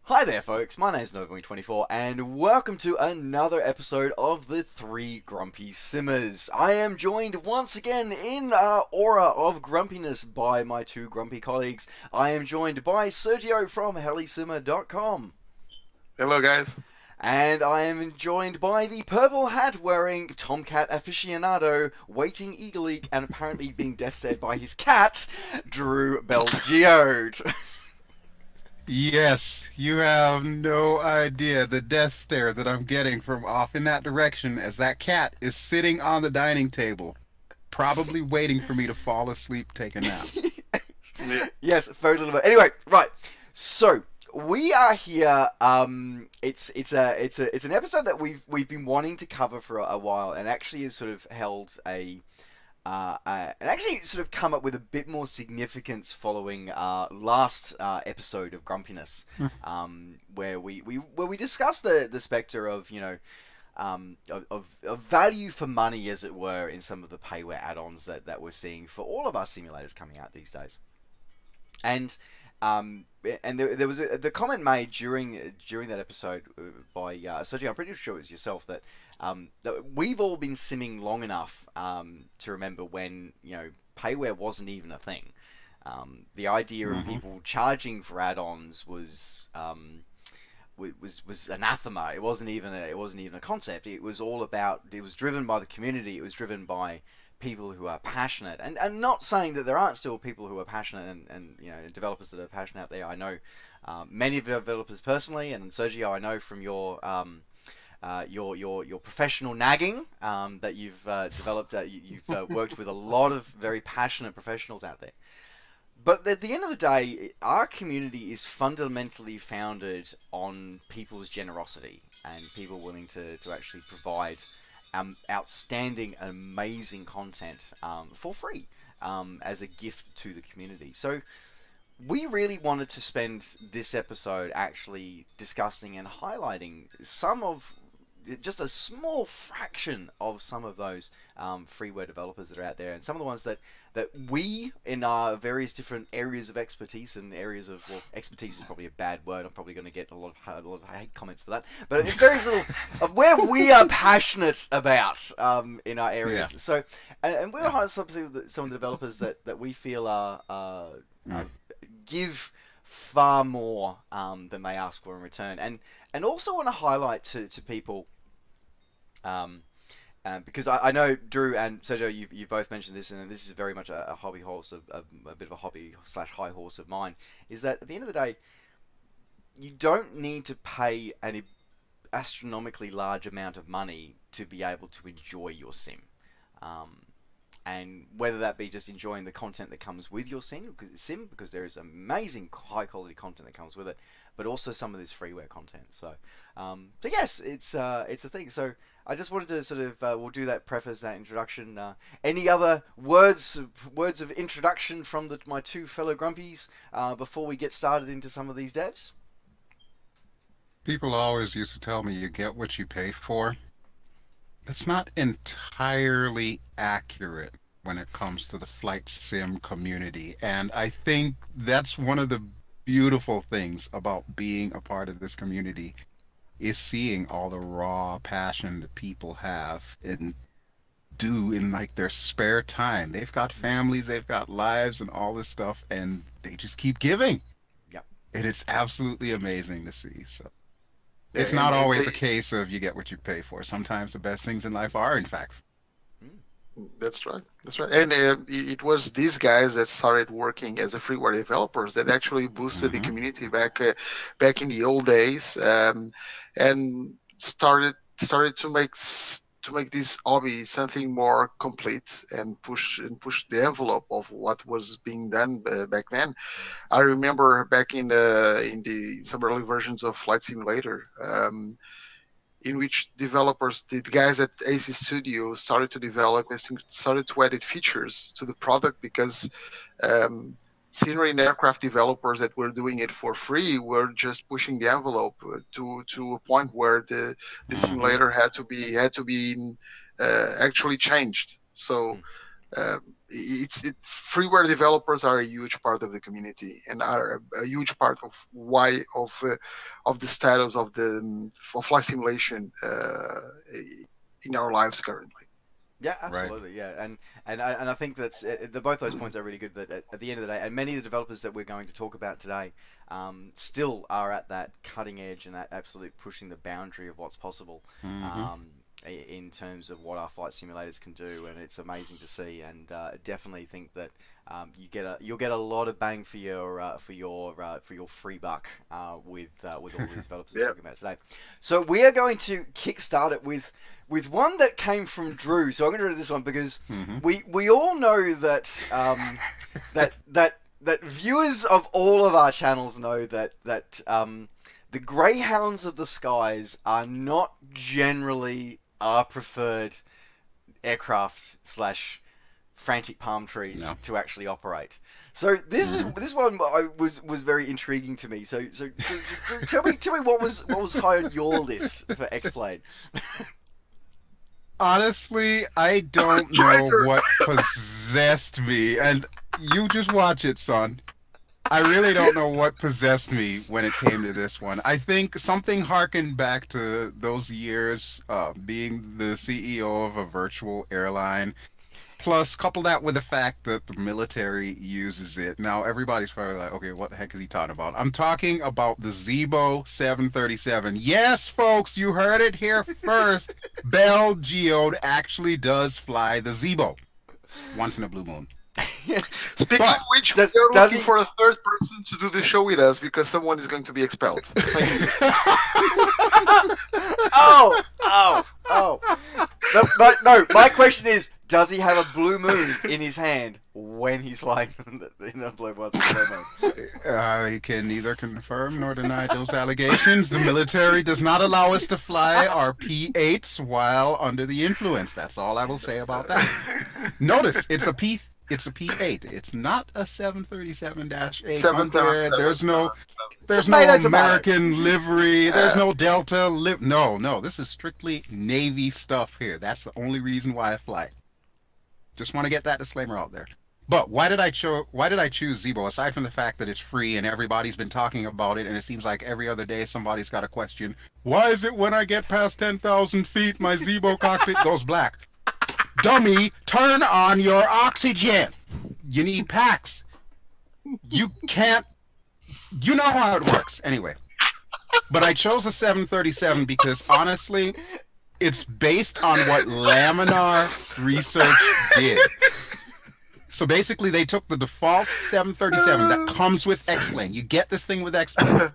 Hi there, folks. My name's NovaWing24, and welcome to another episode of the Three Grumpy Simmers. I am joined once again in our aura of grumpiness by my two grumpy colleagues. I am joined by Sergio from hellysimmer.com. Hello, guys. And I am joined by the purple hat wearing Tomcat aficionado, waiting eagerly and apparently being death stared by his cat, Drew Belgiode. Yes, you have no idea the death stare that I'm getting from off in that direction as that cat is sitting on the dining table, probably waiting for me to fall asleep, take a nap. Yeah. Yes, very little bit. Anyway, right. So we are here. It's an episode that we've been wanting to cover for a while, and actually has sort of held and actually sort of come up with a bit more significance following last episode of Grumpiness, where we discussed the spectre of of value for money, as it were, in some of the payware add-ons that we're seeing for all of our simulators coming out these days. And there was the comment made during that episode by Sergio, I'm pretty sure it was yourself, that we've all been simming long enough to remember when payware wasn't even a thing. The idea of people charging for add-ons was anathema. It wasn't even a concept. It was all about. It was driven by the community. It was driven by people who are passionate, and not saying that there aren't still people who are passionate and developers that are passionate out there. I know many of the developers personally, and Sergio, I know from your professional nagging that you've developed. You've worked with a lot of very passionate professionals out there. But at the end of the day, our community is fundamentally founded on people's generosity and people willing to actually provide outstanding and amazing content for free as a gift to the community. So we really wanted to spend this episode actually discussing and highlighting some of just a small fraction of some of those freeware developers that are out there, and some of the ones that we, in our various different areas of expertise and areas of, well, expertise is probably a bad word. I'm probably going to get a lot of hate comments for that. But very little of where we are passionate about in our areas. Yeah. So, and we'll highlight some of the developers that we feel are give far more than they ask for in return, and also want to highlight to people. Because I know Drew and Sergio, you've both mentioned this, and this is very much a hobby horse, a bit of a hobby / high horse of mine, is that at the end of the day, you don't need to pay an astronomically large amount of money to be able to enjoy your sim. And whether that be just enjoying the content that comes with your sim, because there is amazing high quality content that comes with it, but also some of this freeware content. So yes, it's a thing. So I just wanted to sort of we'll do that preface, that introduction. Any other words of introduction from my two fellow grumpies before we get started into some of these devs? People always used to tell me you get what you pay for. That's not entirely accurate when it comes to the flight sim community, and I think that's one of the beautiful things about being a part of this community is seeing all the raw passion that people have and do in like their spare time. They've got families, they've got lives and all this stuff, and they just keep giving. Yep. And it's absolutely amazing to see. So it's Yeah, not and always a case of you get what you pay for. Sometimes the best things in life are, in fact. that's right. That's right. And it was these guys that started working as a freeware developers that actually boosted the Hmm. community back in the old days, and started to make this hobby something more complete and push the envelope of what was being done back then. I remember back in the some early versions of Flight Simulator, in which developers, the guys at AC Studio, started to develop and started to edit features to the product because scenery and aircraft developers that were doing it for free were just pushing the envelope to a point where the Hmm. simulator had to be actually changed. So. Mm. freeware developers are a huge part of the community and are a huge part of why of the status of the of flight simulation in our lives currently. Yeah, Right. absolutely. Yeah, and I think that's both those points are really good. That at the end of the day, and many of the developers that we're going to talk about today, still are at that cutting edge and that absolute pushing the boundary of what's possible, Hmm. um, in terms of what our flight simulators can do, and it's amazing to see. And definitely think that you'll get a lot of bang for your free buck with all these developers we're Yeah. talking about today. So we are going to kickstart it with one that came from Drew. So I'm going to do this one because Hmm. we all know that that viewers of all of our channels know that the greyhounds of the skies are not generally our preferred aircraft slash frantic palm trees No. to actually operate. So this one was very intriguing to me. So tell me what was high on your list for X-Plane. Honestly, I don't know Traitor. what possessed me, and you just watch it, son. I really don't know what possessed me when it came to this one. I think something harkened back to those years, being the CEO of a virtual airline. Plus, couple that with the fact that the military uses it. Now, everybody's probably like, okay, what the heck is he talking about? I'm talking about the Zibo 737. Yes, folks, you heard it here first. Bell Geode actually does fly the Zibo once in a blue moon. Speaking But of which, Does- we are does looking he- for a third person to do the show with us because someone is going to be expelled. Thank you. Oh. No, my question is, does he have a blue moon in his hand when he's flying in the blue moon? I can neither confirm nor deny those allegations. The military does not allow us to fly our P8s while under the influence. That's all I will say about that. Notice it's a P8. It's not a 737-800. 777. There's Tomato, no tomato. American livery. There's no Delta No, this is strictly Navy stuff here. That's the only reason why I fly. Just want to get that disclaimer out there. But why did I choose Zibo? Aside from the fact that it's free and everybody's been talking about it, and it seems like every other day somebody's got a question. Why is it when I get past 10,000 feet, my Zibo cockpit goes black? Dummy, turn on your oxygen. You need packs. You can't. You know how it works. Anyway. But I chose a 737 because honestly, it's based on what Laminar Research did. So basically, they took the default 737 that comes with X-Plane. You get this thing with X-Plane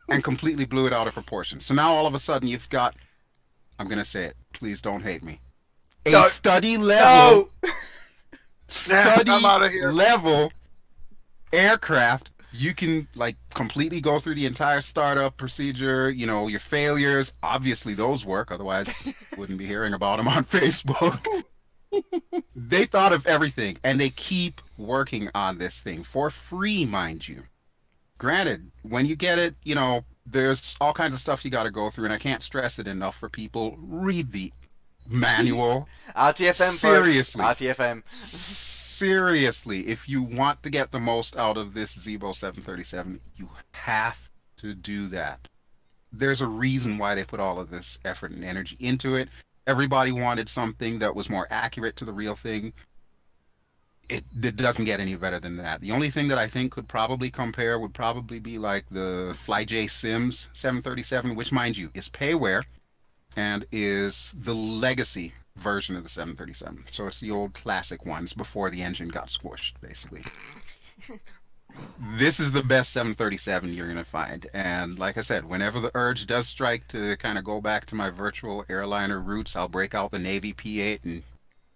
and completely blew it out of proportion. So now all of a sudden you've got, I'm going to say it, please don't hate me, a No. study level, I'm outta here. level aircraft. You can like completely go through the entire startup procedure, you know, your failures. Obviously those work, otherwise wouldn't be hearing about them on Facebook. They thought of everything, and they keep working on this thing for free, mind you. Granted, when you get it, you know, there's all kinds of stuff you got to go through, and I can't stress it enough for people. Read the manual. RTFM, Seriously. folks. RTFM. Seriously, if you want to get the most out of this Zibo 737, you have to do that. There's a reason why they put all of this effort and energy into it. Everybody wanted something that was more accurate to the real thing. It doesn't get any better than that. The only thing that I think could probably compare would probably be like the FlyJ Sims 737, which, mind you, is payware and is the legacy version of the 737. So it's the old classic ones before the engine got squished, basically. This is the best 737 you're going to find. And like I said, whenever the urge does strike to kind of go back to my virtual airliner roots, I'll break out the Navy P8 and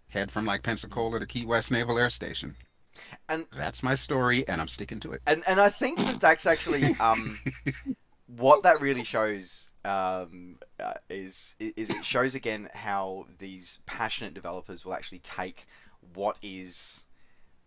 head from like Pensacola to Key West Naval Air Station. And that's my story, and I'm sticking to it. And I think that's actually what that really shows is it shows again how these passionate developers will actually take what is,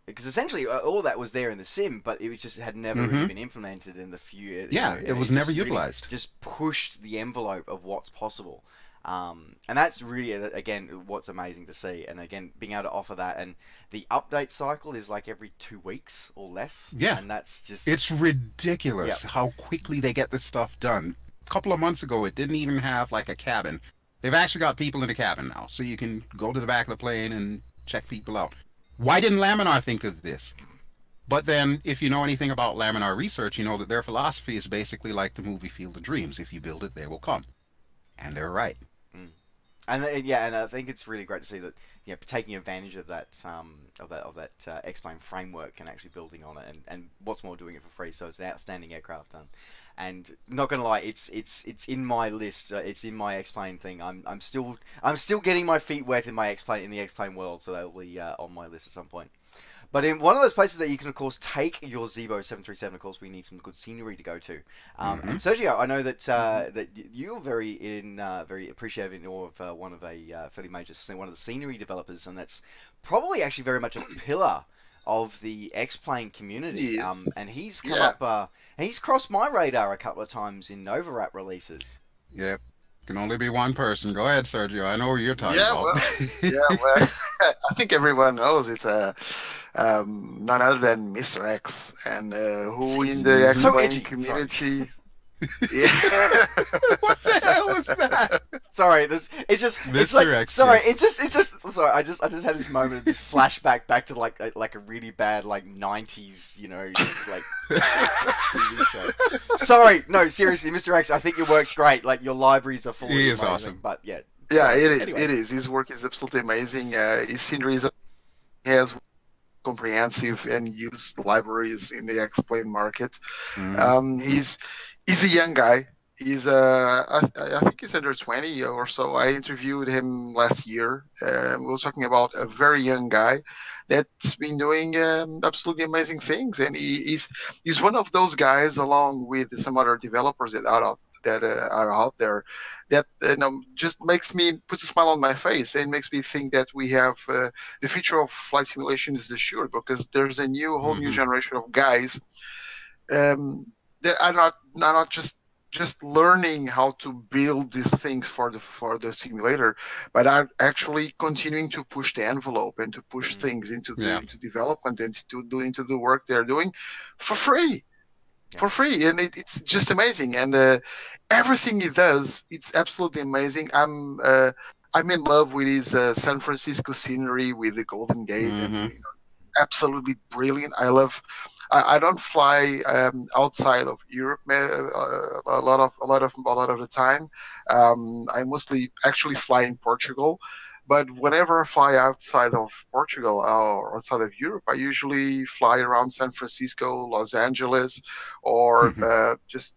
because essentially all that was there in the sim, but it was just had never really been implemented in the few. Yeah, it was never utilized. Really just pushed the envelope of what's possible. And that's really, again, what's amazing to see. And again, being able to offer that, and the update cycle is like every 2 weeks or less. Yeah. And that's just... It's ridiculous how quickly they get this stuff done. A couple of months ago, it didn't even have like a cabin. They've actually got people in the cabin now, so you can go to the back of the plane and check people out. Why didn't Laminar think of this? But then, if you know anything about Laminar research, you know that their philosophy is basically like the movie Field of Dreams. If you build it, they will come. And they're right. And and I think it's really great to see that, taking advantage of that X-Plane framework and actually building on it, and what's more, doing it for free. So it's an outstanding aircraft done. And not gonna lie, it's in my list. It's in my X-Plane thing. I'm still getting my feet wet in my X-Plane, in the X-Plane world, so that'll be on my list at some point. But in one of those places that you can, of course, take your Zibo 737, of course, we need some good scenery to go to. And Sergio, I know that you're very appreciative in awe of one of one of the scenery developers, and that's probably actually very much a pillar of the X-Plane community. Yes. And he's come up, and he's crossed my radar a couple of times in Novarap releases. Yep. Can only be one person. Go ahead, Sergio. I know what you're talking about. Well, I think everyone knows it's none other than Mr. X, and who in the X-Plane community. Yeah. What the hell was that? Sorry, it's just Mr. it's like X, sorry, yes. it's just sorry. I just had this moment, this flashback back to like a really bad like 90s, like TV show. Sorry, no, seriously, Mr. X, I think your work's great. Like your libraries are full. He is amazing, awesome. But yeah. Yeah, Sorry. it is. Anyway. It is. His work is absolutely amazing. His scenery has comprehensive and used libraries in the X-Plane market. He's a young guy. I think he's under 20 or so. I interviewed him last year. We were talking about a very young guy that's been doing absolutely amazing things, and he's one of those guys, along with some other developers that are out there, that just puts a smile on my face and makes me think that we have the future of flight simulation is assured, because there's a whole new generation of guys that are not just learning how to build these things for the simulator, but are actually continuing to push the envelope and to push things into development and to do into the work they're doing for free. For free, and it's just amazing. And everything he does, it's absolutely amazing. I'm in love with his San Francisco scenery with the Golden Gate, and absolutely brilliant. I don't fly outside of Europe a lot of the time. I mostly actually fly in Portugal. But whenever I fly outside of Portugal or outside of Europe, I usually fly around San Francisco, Los Angeles, or just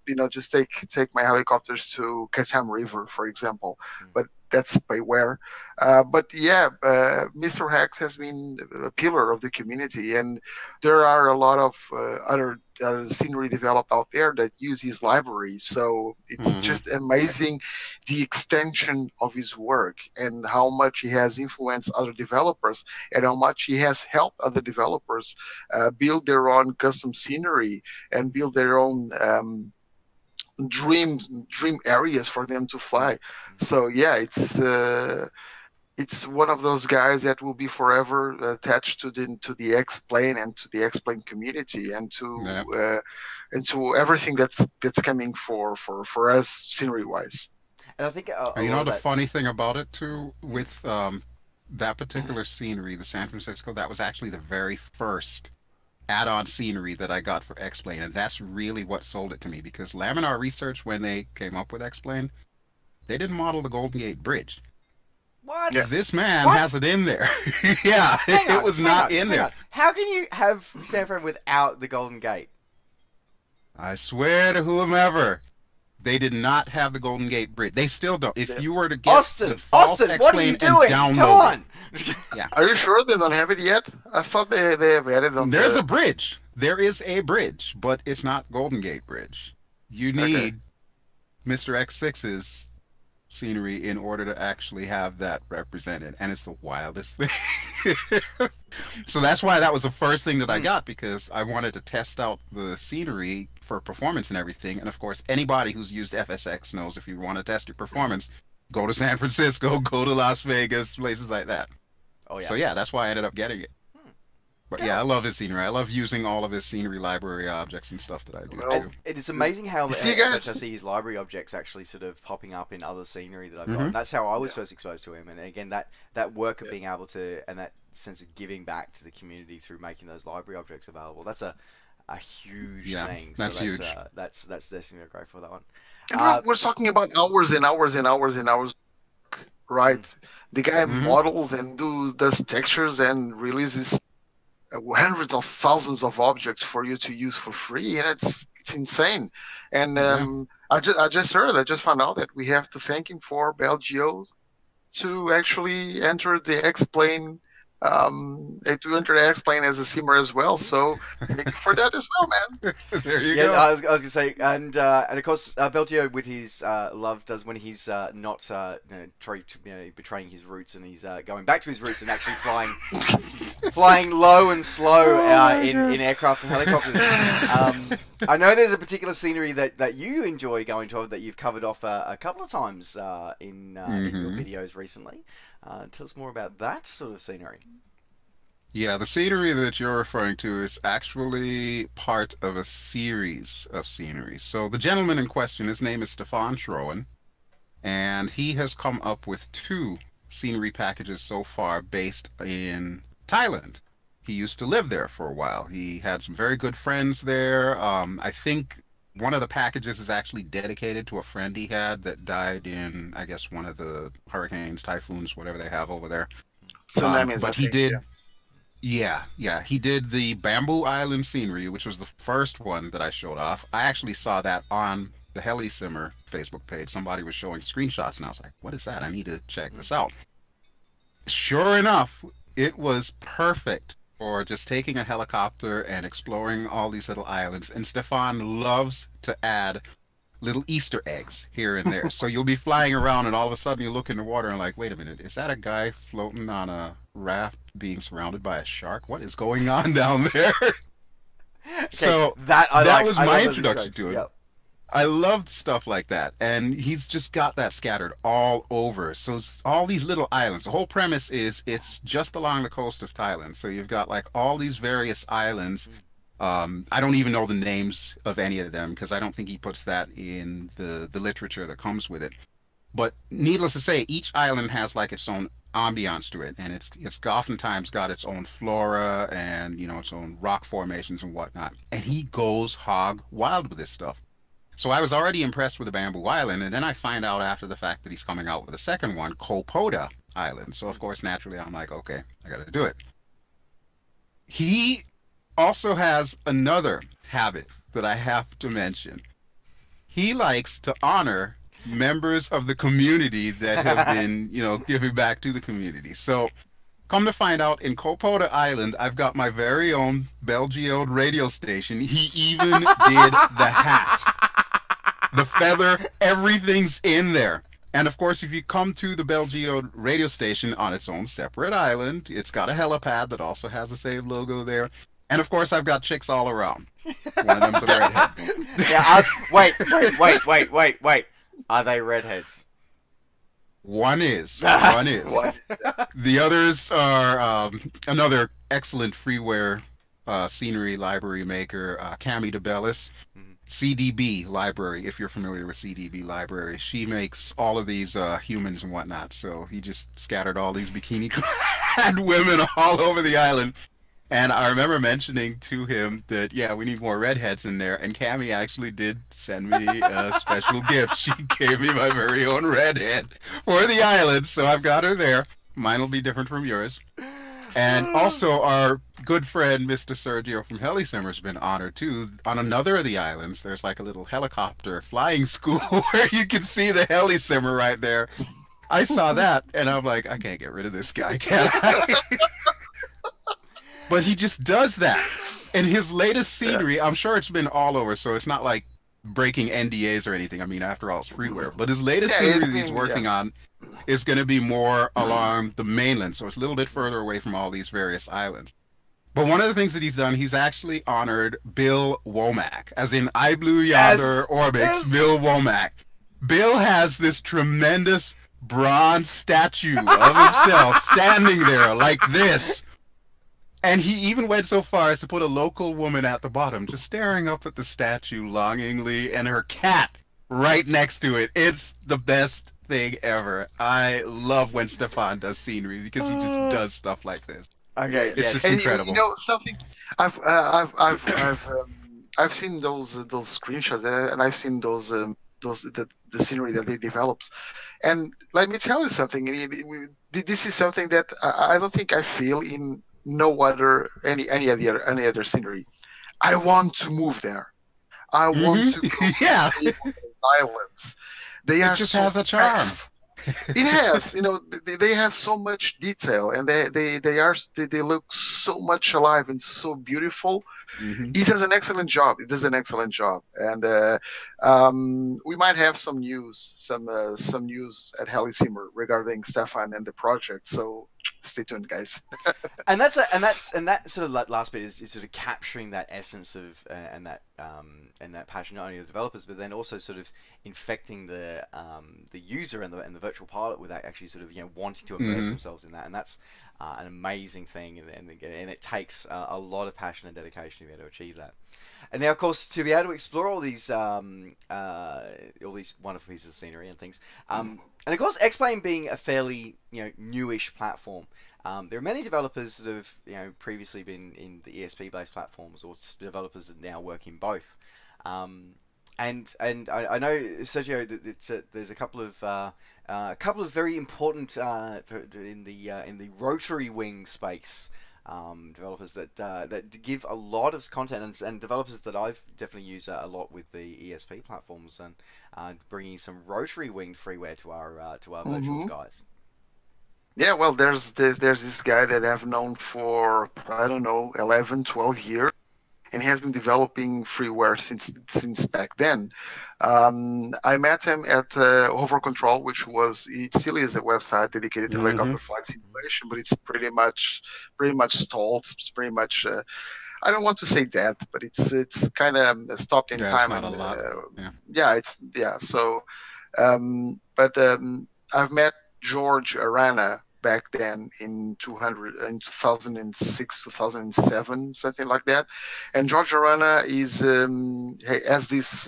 take my helicopters to Catam River, for example. But that's payware. Mr. X has been a pillar of the community, and there are a lot of other scenery developed out there that use his library. So it's just amazing the extension of his work and how much he has influenced other developers and how much he has helped other developers build their own custom scenery and build their own dream areas for them to fly. So yeah, it's one of those guys that will be forever attached to the X-Plane and to the X-Plane community and to everything that's coming for us scenery wise. And I think the funny thing about it too, with that particular scenery, the San Francisco, that was actually the very first add-on scenery that I got for X-Plane, and that's really what sold it to me, because Laminar Research, when they came up with X-Plane, they didn't model the Golden Gate Bridge. What? This man has it in there. Yeah, it was not in there. How can you have San Fran without the Golden Gate? I swear to whomever, they did not have the Golden Gate Bridge. They still don't. If you were to get Austin, what are you doing? Come on. Yeah. Are you sure they don't have it yet? I thought they have added on. There's a bridge. There is a bridge, but it's not Golden Gate Bridge. You need Mr. X6's scenery in order to actually have that represented, and it's the wildest thing. So that's why that was the first thing that I got, because I wanted to test out the scenery for performance and everything. And of course, anybody who's used FSX knows if you want to test your performance, go to San Francisco, go to Las Vegas, places like that. Oh yeah. So yeah, that's why I ended up getting it. But yeah, I love his scenery. I love using all of his scenery library objects and stuff that I do too. It is amazing how much I see his library objects actually sort of popping up in other scenery that I've got. And that's how I was first exposed to him. And again, that work of being able to, and that sense of giving back to the community through making those library objects available. That's a huge thing. That's huge. That's definitely great for that one. And we're talking about hours and hours and hours and hours, right? The guy models and does textures and releases hundreds of thousands of objects for you to use for free, and it's insane. And I just found out that we have to thank him for Belgio to actually enter the X-Plane as a simmer as well. So thank you for that as well, man. There you go. I was gonna say, and of course, Belgio with his love does when he's not betraying his roots, and he's going back to his roots and actually flying low and slow in aircraft and helicopters. I know there's a particular scenery that you enjoy going to, that you've covered off a couple of times in your videos recently. Tell us more about that sort of scenery. Yeah, the scenery that you're referring to is actually part of a series of sceneries. So the gentleman in question, his name is Stefan Schroen, and he has come up with 2 scenery packages so far based in Thailand. He used to live there for a while. He had some very good friends there. I think one of the packages is actually dedicated to a friend he had that died in, I guess, one of the hurricanes, typhoons, whatever they have over there. Tsunamis, but he did... Yeah, he did the Bamboo Island scenery, which was the first one that I showed off. I actually saw that on the Heli Simmer Facebook page. Somebody was showing screenshots, and I was like, what is that? I need to check this out. Sure enough, it was perfect for just taking a helicopter and exploring all these little islands. And Stefan loves to add little Easter eggs here and there. So you'll be flying around, and all of a sudden you look in the water and like, wait a minute, is that a guy floating on a raft being surrounded by a shark? What is going on down there? So that was my introduction to it. Yep. I loved stuff like that, and he's just got that scattered all over. So all these little islands, the whole premise is it's just along the coast of Thailand. So you've got like all these various islands. I don't even know the names of any of them because I don't think he puts that in the literature that comes with it. But needless to say, each island has like its own ambiance to it, and it's oftentimes got its own flora and, you know, its own rock formations and whatnot. And he goes hog wild with this stuff. So I was already impressed with the Bamboo Island, and then I find out after the fact that he's coming out with a second one, Poda Island. So of course, naturally, I'm like, okay, I got to do it. He also has another habit that I have to mention. He likes to honor members of the community that have been, you know, giving back to the community. So come to find out, in Poda Island, I've got my very own Belgio radio station. He even did the hat, the feather, everything's in there. And of course, if you come to the Belgio radio station on its own separate island, it's got a helipad that also has the same logo there. And of course, I've got chicks all around. One of them's a redhead. Yeah, wait. Are they redheads? One is. The others are another excellent freeware scenery library maker, Cami DeBellis. CDB library, if you're familiar with CDB library. She makes all of these humans and whatnot. So he just scattered all these bikini-clad women all over the island. And I remember mentioning to him that, yeah, we need more redheads in there. And Cami actually did send me a special gift. She gave me my very own redhead for the island. So I've got her there. Mine will be different from yours. And also our good friend, Mr. Sergio from Heli Simmer, has been honored too. On another of the islands, there's like a little helicopter flying school where you can see the Heli Simmer right there. I saw that and I'm like, I can't get rid of this guy, can I? But he just does that. And his latest scenery, I'm sure it's been all over, so it's not like breaking NDAs or anything. I mean, after all, it's freeware. But his latest scenery that he's working on is going to be more along the mainland, so it's a little bit further away from all these various islands. But one of the things that he's done, he's actually honored Bill Womack, as in I Blew Yonder Orbits, Bill Womack. Bill has this tremendous bronze statue of himself standing there like this. And he even went so far as to put a local woman at the bottom, just staring up at the statue longingly, and her cat right next to it. It's the best thing ever. I love when Stefan does scenery because he just does stuff like this. Okay, It's yes. just And incredible. you know something, I've seen those screenshots, and I've seen the scenery that they develops. And let me tell you something. This is something that I don't think I feel in no other any other scenery. I want to move there. I want to go Yeah. to those islands. They It are just so has a charm. It has, you know, they have so much detail, and they look so much alive and so beautiful. Mm-hmm. It does an excellent job. It does an excellent job, and we might have some news at Helisimmer regarding Stefan and the project. So stay tuned, guys. And that sort of last bit is sort of capturing that essence of and that passion not only of the developers, but then also sort of infecting the user and the virtual pilot with that actually sort of wanting to immerse themselves in that, and that's an amazing thing, and it takes a lot of passion and dedication to be able to achieve that. And now, of course, to be able to explore all these wonderful pieces of scenery and things, and of course, X-Plane being a fairly newish platform. There are many developers that have previously been in the ESP-based platforms, or developers that now work in both. And I know, Sergio, that there's a couple of very important in the rotary wing space developers that give a lot of content, and developers that I've definitely used a lot with the ESP platforms, and bringing some rotary winged freeware to our virtual skies. Yeah, well, there's this guy that I've known for, I don't know, 11, 12 years, and he has been developing freeware since back then. I met him at Hover Control, it still is a website dedicated to helicopter flight simulation, but it's pretty much stalled. It's pretty much, I don't want to say dead, but it's kind of stopped in time. It's not a lot. So, I've met George Arana back then in 2006, 2007, something like that. And George Arana has this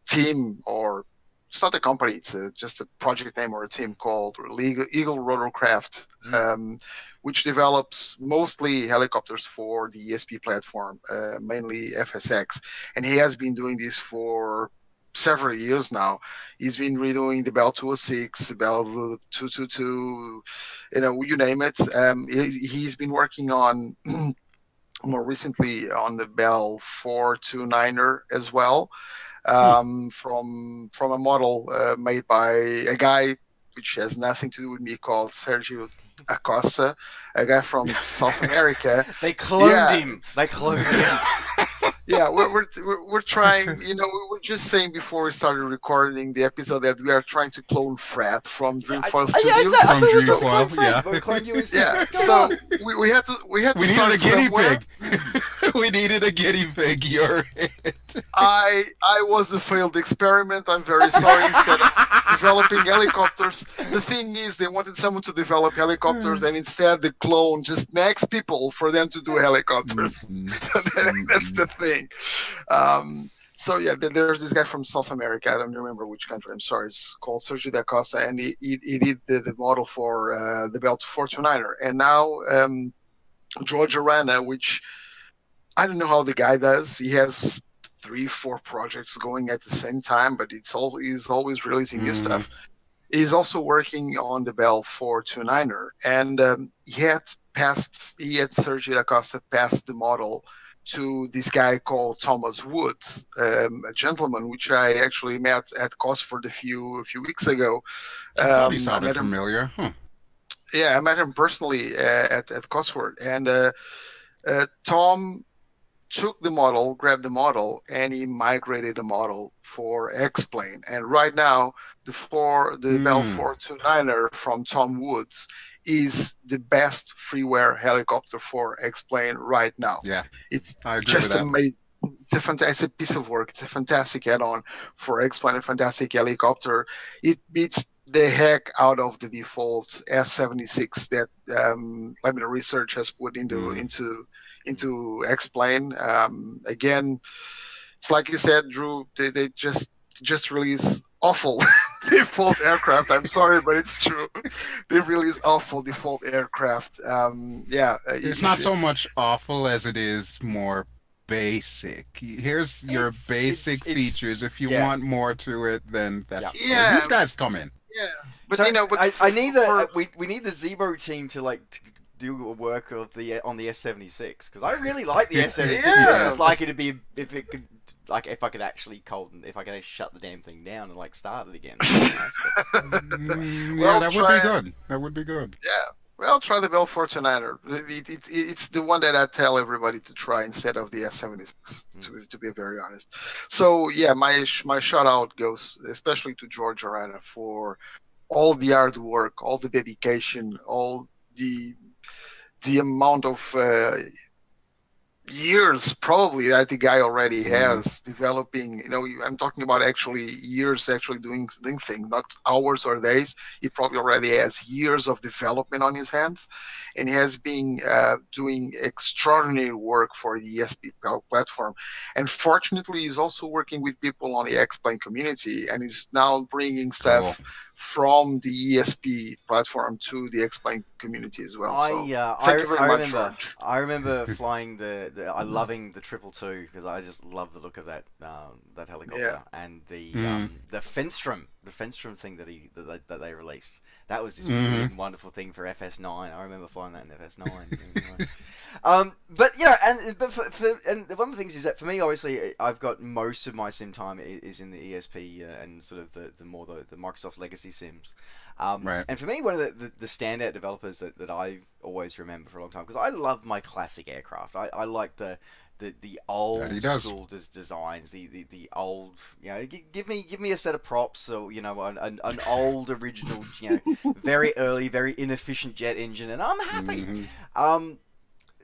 team, or it's not a company, it's just a project name or a team called Eagle Rotorcraft, which develops mostly helicopters for the ESP platform, mainly FSX. And he has been doing this for several years now. He's been redoing the Bell 206, Bell 222, you name it. He's been working on more recently on the Bell 429er as well, from a model made by a guy which has nothing to do with me, called Sergio Acosta, a guy from South America. They cloned him. They cloned him. Yeah, we're trying. We were just saying before we started recording the episode that we are trying to clone Fred from Dreamfoil Studios. Yeah, so we had to needed a guinea somewhere. pig. We needed a guinea pig. You're it. I was a failed experiment. I'm very sorry. Instead of developing helicopters, the thing is they wanted someone to develop helicopters, and instead they clone just next people for them to do helicopters. That's the thing. So yeah, there's this guy from South America. I don't remember which country. I'm sorry. It's called Sergio da Costa, and he did the model for the Bell 429er. And now George Arana, which I don't know how the guy does. He has 3-4 projects going at the same time, but he's always releasing new stuff. He's also working on the Bell 429er, and he had Sergio da Costa passed the model to this guy called Thomas Woods, a gentleman which I actually met at Cosford a few weeks ago. He sounded familiar. Yeah, I met him personally at Cosford, and Tom took the model, grabbed the model, and he migrated the model for X-Plane. And right now, the Bell 429er from Tom Woods is the best freeware helicopter for X-Plane right now. Yeah, it's I agree just with that. amazing. it's a piece of work. It's a fantastic add-on for X-Plane, a fantastic helicopter. It beats the heck out of the default S76 that Lebanon Research has put into X-Plane. Again, it's like you said, Drew. They just release awful default aircraft. I'm sorry, but it's true. They release awful default aircraft. It's not so much awful as it is more basic. Here's your basic features. If you want more to it, then that's where these guys come in. Yeah, but so I need we need the Zibo team to do a work of on the S76 because I really like the S76. I just like it to be if I could actually shut the damn thing down and start it again. That would be good. That would be good. Yeah. Well, try the Bell 429er. It's the one that I tell everybody to try instead of the S76, to be very honest. So, yeah, my shout out goes especially to George Arana for all the hard work, all the dedication, all the amount of years probably that the guy already has developing. I'm talking about actually years actually doing things, not hours or days. He probably already has years of development on his hands, and he has been doing extraordinary work for the ESP platform. And fortunately, he's also working with people on the X-Plane community, and he's now bringing stuff from the ESP platform to the X-Plane community as well. I remember flying loving the 222 because I just love the look of that helicopter and the Fenstrom thing that they released. That was this weird and wonderful thing for FS9. I remember flying that in FS9. But one of the things is that for me, obviously, I've got most of my sim time is in the ESP and sort of the Microsoft legacy sims. Right. And for me, one of the standout developers that I always remember for a long time, because I love my classic aircraft. I like the old school designs, the old, give me a set of props or an old original, very early, very inefficient jet engine, and I'm happy.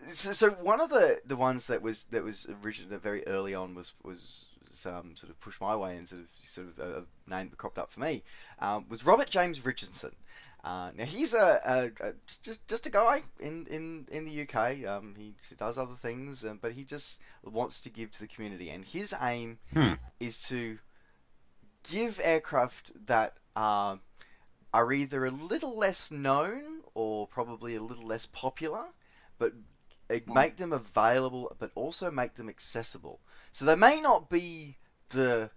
So one of the ones that was originally very early on was sort of pushed my way and sort of a name that cropped up for me was Robert James Richardson. Now he's just a guy in the UK. He does other things, but he just wants to give to the community, and his aim is to give aircraft that are either a little less known or probably a little less popular, but make them available, but also make them accessible. So they may not be the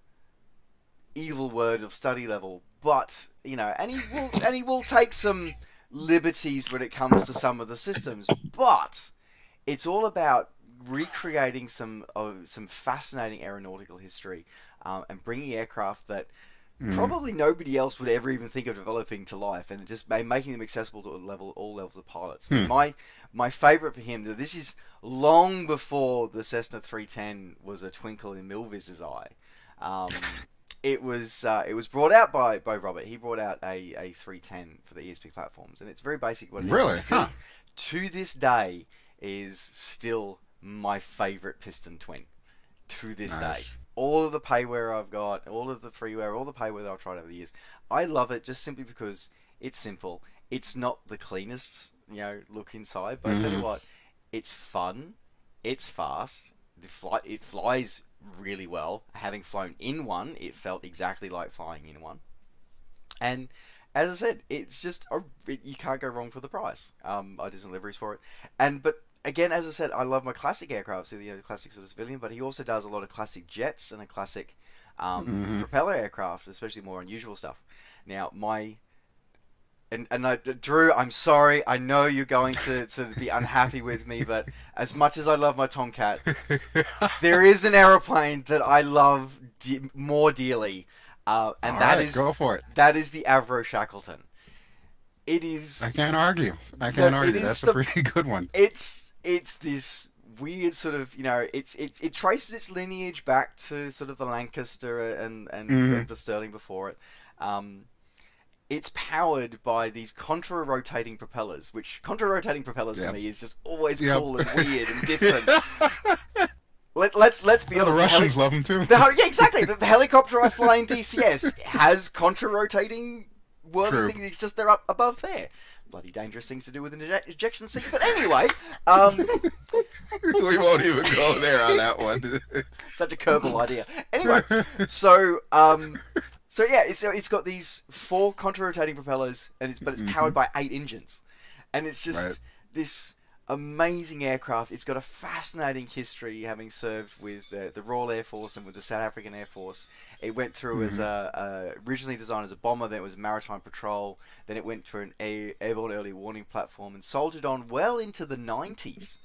evil word of study level, but and he will take some liberties when it comes to some of the systems. But it's all about recreating some fascinating aeronautical history and bringing aircraft that probably nobody else would ever even think of developing to life, and just making them accessible to all levels of pilots. My favorite for him, this is long before the Cessna 310 was a twinkle in Milviz's eye. It was brought out by Robert. He brought out a 310 for the ESP platforms, and it's very basic. Really? Still, to this day, is still my favorite piston twin. To this day. All of the payware I've got, all of the freeware, all the payware that I've tried over the years, I love it just simply because it's simple. It's not the cleanest, look inside, but I tell you what, it's fun, it's fast, it flies really well. Having flown in one, it felt exactly like flying in one. And as I said, it's just you can't go wrong for the price. I did some liveries for it, but again, as I said, I love my classic aircraft, so the classic sort of civilian, but he also does a lot of classic jets and a classic propeller aircraft, especially more unusual stuff. Now, Drew, I'm sorry, I know you're going to be unhappy with me, but as much as I love my Tomcat, there is an aeroplane that I love more dearly, and go for it. That is the Avro Shackleton. It is. I can't argue. That's a pretty good one. It's this weird sort of, it traces its lineage back to sort of the Lancaster and the Stirling before it. It's powered by these contra-rotating propellers, which contra-rotating propellers for me is just always cool and weird and different. let's be Oh, the honest. Russians love them too. Yeah, exactly. The helicopter I fly in DCS has contra-rotating whirly True. things. It's just they're up above there. Bloody dangerous things to do with an ejection seat. But anyway, We won't even go there on that one. such a Kerbal idea. Anyway, so yeah, it's got these 4 contra-rotating propellers, and it's powered by 8 engines, and it's just this amazing aircraft. It's got a fascinating history, having served with the Royal Air Force and with the South African Air Force. It went through as originally designed as a bomber, then it was a maritime patrol, then it went through an airborne early warning platform, and soldiered on well into the 90s.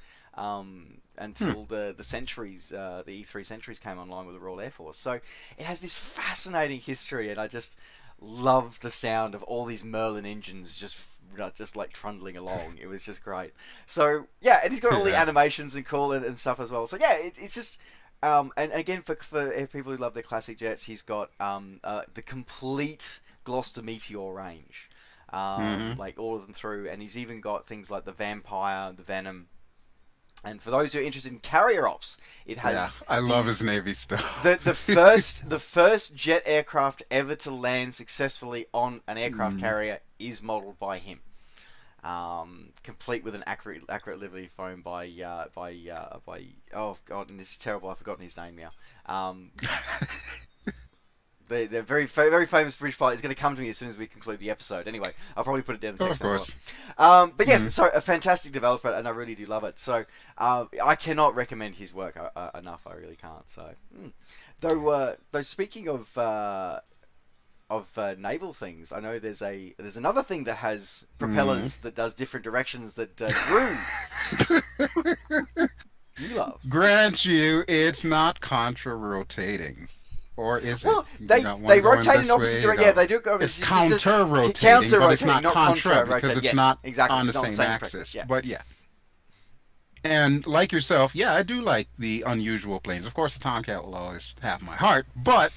Until the Centuries, the E3 Centuries came online with the Royal Air Force. So it has this fascinating history, and I just love the sound of all these Merlin engines just like trundling along. It was just great. So yeah, and he's got all the animations and cool and stuff as well. So yeah, it's just and again for people who love their classic jets, he's got the complete Gloucester Meteor range, like all of them through, and he's even got things like the Vampire, the Venom. And for those who are interested in carrier ops, it has. I love his Navy stuff. The first jet aircraft ever to land successfully on an aircraft carrier is modelled by him, complete with an accurate livery foam by oh god, and this is terrible. I've forgotten his name now. They're very famous British pilot. It's going to come to me as soon as we conclude the episode. Anyway, I'll probably put it down in the text. Of course. But yes, so a fantastic developer, and I really do love it. So I cannot recommend his work enough. I really can't. So though speaking of naval things, I know there's another thing that has propellers that does different directions that Drew you love. Grant you, it's not contra-rotating. Or is well, it? They rotate in opposite direction. Yeah, they do go. It's counter-rotating, but it's not contra because it's not exactly, on the same axis. Yeah. But yeah. And like yourself, yeah, I do like the unusual planes. Of course, the Tomcat will always have my heart, but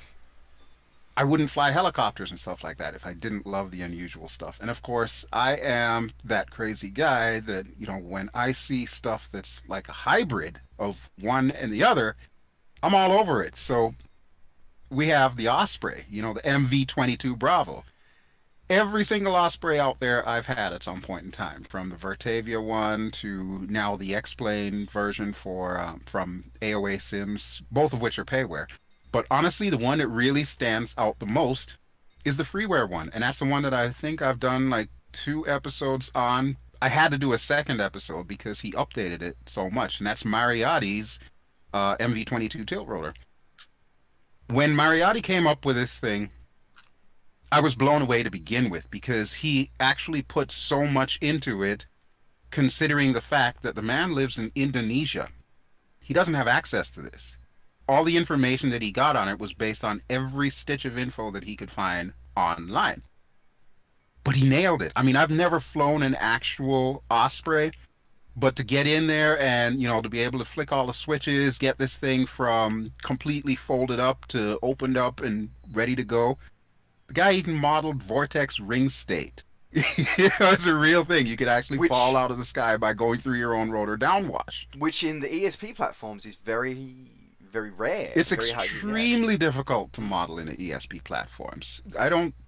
I wouldn't fly helicopters and stuff like that if I didn't love the unusual stuff. And of course, I am that crazy guy that, when I see stuff that's like a hybrid of one and the other, I'm all over it. So we have the Osprey, the MV-22 Bravo. Every single Osprey out there I've had at some point in time, from the Vertavia one to now the X-Plane version from AOA Sims, both of which are payware. But honestly, the one that really stands out the most is the Freeware one, and that's the one that I think I've done like 2 episodes on. I had to do a second episode because he updated it so much, and that's Mariotti's MV-22 tilt rotor. When Mariotti came up with this thing, I was blown away to begin with because he actually put so much into it, considering the fact that the man lives in Indonesia. He doesn't have access to this. All the information that he got on it was based on every stitch of info that he could find online. But he nailed it. I mean, I've never flown an actual Osprey, but to get in there and, to be able to flick all the switches, get this thing from completely folded up to opened up and ready to go. The guy even modeled vortex ring state. It's a real thing. You could actually fall out of the sky by going through your own rotor downwash. Which in the ESP platforms is very, very rare. It's extremely difficult to model in the ESP platforms.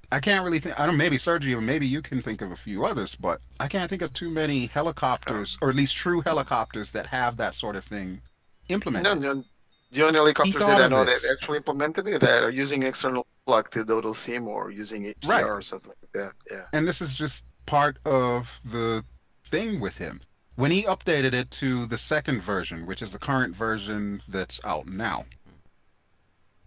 I can't really think. Maybe Sergio, or maybe you can think of a few others, but I can't think of too many helicopters, or at least true helicopters, that have that sort of thing implemented. No, the only helicopters that I know that actually implemented it that are using external plug to Dodo SIM or using HDR or something like that. Yeah. And this is just part of the thing with him. When he updated it to the second version, which is the current version that's out now,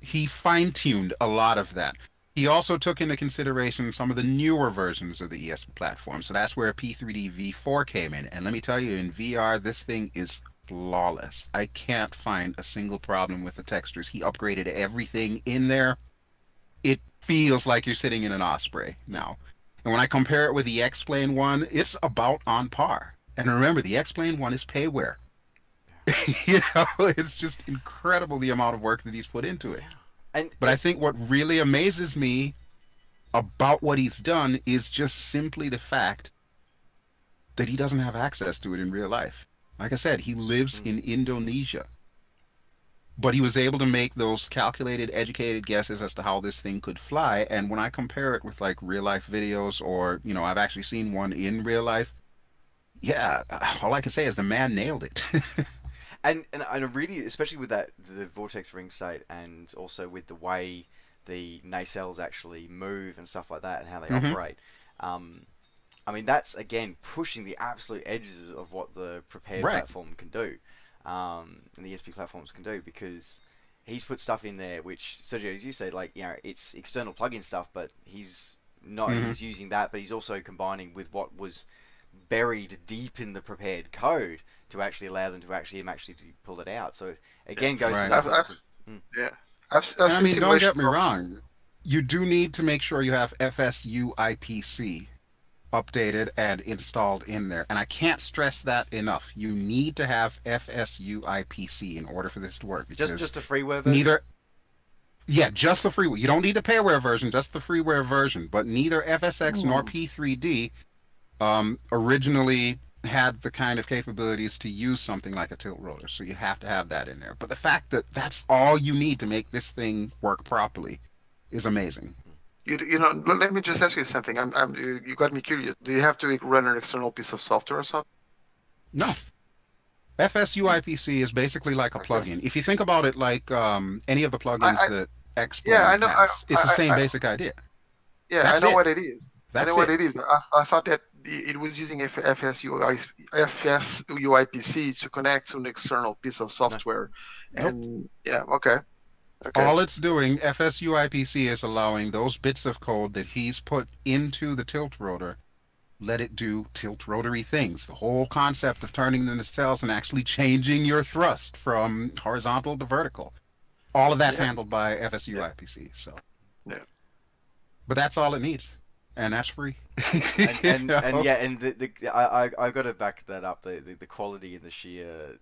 he fine-tuned a lot of that. He also took into consideration some of the newer versions of the ESP platform. So that's where P3D V4 came in. And let me tell you, in VR, this thing is flawless. I can't find a single problem with the textures. He upgraded everything in there. It feels like you're sitting in an Osprey now. And when I compare it with the X-Plane one, it's about on par. And remember, the X-Plane one is payware. It's just incredible the amount of work that he's put into it. But I think what really amazes me about what he's done is just simply the fact that he doesn't have access to it in real life. Like I said, he lives in Indonesia. but he was able to make those calculated, educated guesses as to how this thing could fly. And when I compare it with like real life videos, or I've actually seen one in real life, yeah, all I can say is the man nailed it. And I really, especially with the vortex ring state, and also with the way the nacelles actually move and stuff like that, and how they operate. I mean, that's again pushing the absolute edges of what the prepared platform can do, and the ESP platforms can do, because he's put stuff in there which, Sergio, as you said, like, it's external plugin stuff, but he's not he's using that, but he's also combining with what was buried deep in the prepared code to actually allow them to actually pull it out. So again, goes to that. I mean, don't get me wrong. You do need to make sure you have FSU IPC updated and installed in there. And I can't stress that enough. You need to have FSU IPC in order for this to work. Just the freeware version? Just the freeware. You don't need the payware version, just the freeware version. But neither FSX nor P3D originally had the kind of capabilities to use something like a tilt roller. So you have to have that in there. But the fact that that's all you need to make this thing work properly is amazing. Let me just ask you something. You got me curious. Do you have to run an external piece of software or something? No. FSU IPC is basically like a plugin. If you think about it like any of the plugins that X-Plane has, it's the same basic idea. Yeah, I know what it is. I know what it is. I thought that it was using FSU IPC to connect to an external piece of software. And okay. All it's doing, FSU IPC, is allowing those bits of code that he's put into the tilt rotor, let it do tilt rotary things. The whole concept of turning the nacelles and actually changing your thrust from horizontal to vertical. All of that's handled by FSU IPC. So, but that's all it needs. And that's free. I've got to back that up. The quality and the sheer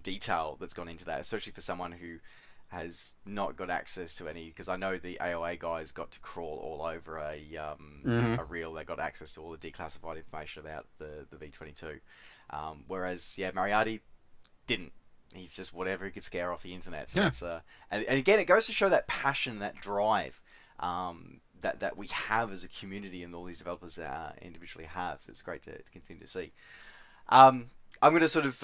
detail that's gone into that, especially for someone who has not got access to any, because I know the AOA guys got to crawl all over a reel. They got access to all the declassified information about the V22, whereas Mariardi didn't. He's just whatever he could scare off the internet. So that's and again, it goes to show that passion, that drive, that we have as a community, and all these developers individually have. So it's great to continue to see. I'm going to sort of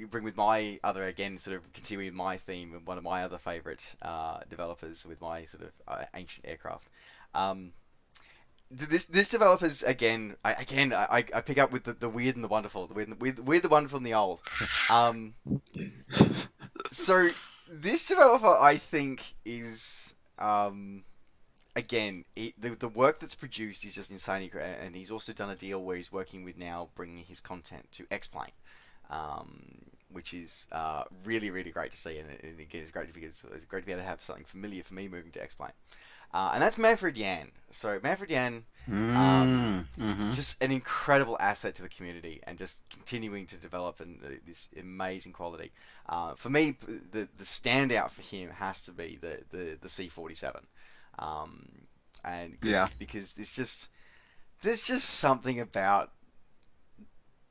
bring with my other, again, sort of continuing my theme, of one of my other favorite developers with my sort of ancient aircraft. This developers, again, I pick up with the weird and the wonderful, the weird, the wonderful, and the old. So this developer, I think, is again, the work that's produced is just insane, and he's also done a deal where he's working with now bringing his content to X-Plane, which is really, really great to see, and again, it's great to be able to have something familiar for me moving to X-Plane. And that's Manfred Yan. So Manfred Yan, just an incredible asset to the community, and just continuing to develop this amazing quality. For me, the standout for him has to be the C47. Because there's just something about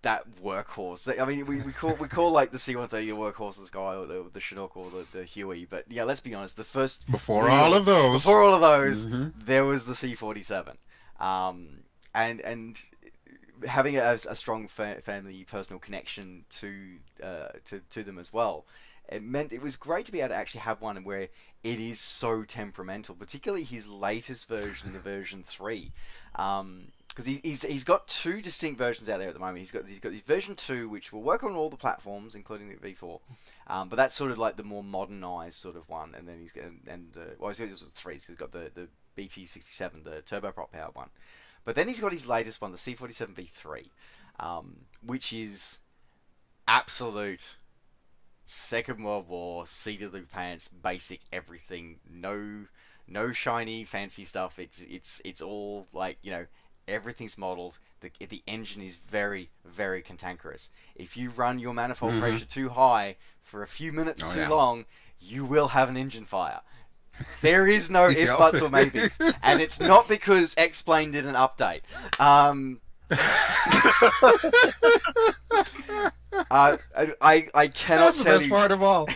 that workhorse. I mean, we call like the C-130 the workhorse of the sky, or the Chinook, or the Huey. But yeah, let's be honest. The first before all of those, there was the C-47, and having a strong family personal connection to them as well. It meant it was great to be able to actually have one where it is so temperamental, particularly his latest version, the version 3, because he's got two distinct versions out there at the moment. He's got his version 2, which will work on all the platforms, including the V4, but that's sort of like the more modernized sort of one. And then he's got he's got 3. So he's got the BT67, the turboprop powered one, but then he's got his latest one, the C47 V3, which is absolute Second World War, seat of the pants, basic everything. No shiny fancy stuff. It's all like, everything's modeled. The engine is very, very cantankerous. If you run your manifold pressure too high for a few minutes too long, you will have an engine fire. There is no if, buts, or maybes, and it's not because X-Plane did an update. I cannot That's the tell best you. part of all.